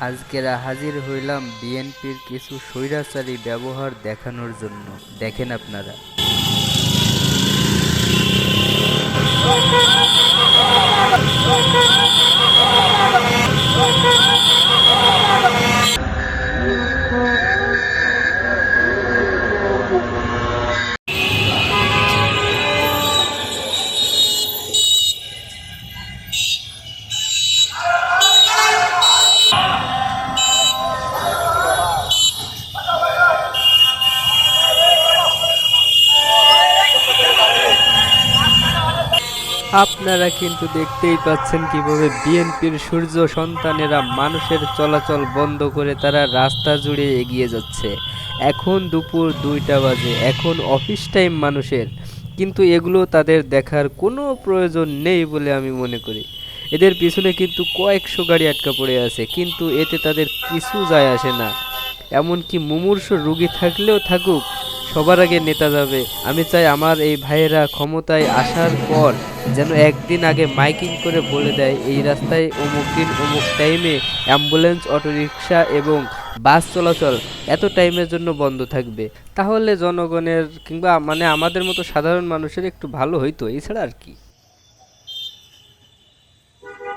আজকেরা হাজির হইলাম বিএনপির কিছু স্বৈরাচারী ব্যবহার দেখানোর জন্য। দেখেন আপনারা। আপনারা কিন্তু দেখতেই পাচ্ছেন কিভাবে বিএনপির সূর্য সন্তানেরা মানুষের চলাচল বন্ধ করে তারা রাস্তা জুড়ে এগিয়ে যাচ্ছে। এখন দুপুর 2টা বাজে, এখন অফিস টাইম মানুষের, কিন্তু এগুলো তাদের দেখার কোনো প্রয়োজন নেই বলে আমি মনে করি। এদের পিছনে কিন্তু কয়েকশো গাড়ি আটকা পড়ে আছে, কিন্তু এতে তাদের কিছু যায় আসে না। এমনকি মুমূর্ষু রুগী থাকলেও থাকুক, সবার আগে নেতা যাবে। আমি চাই আমার এই ভাইয়েরা ক্ষমতায় আসার পর যেন একদিন আগে মাইকিং করে বলে দেয় এই রাস্তায় অমুক দিন অমুক টাইমে অ্যাম্বুলেন্স, অটোরিকশা এবং বাস চলাচল এত টাইমের জন্য বন্ধ থাকবে। তাহলে জনগণের কিংবা আমাদের মতো সাধারণ মানুষের একটু ভালো হইতো, এছাড়া আর কি।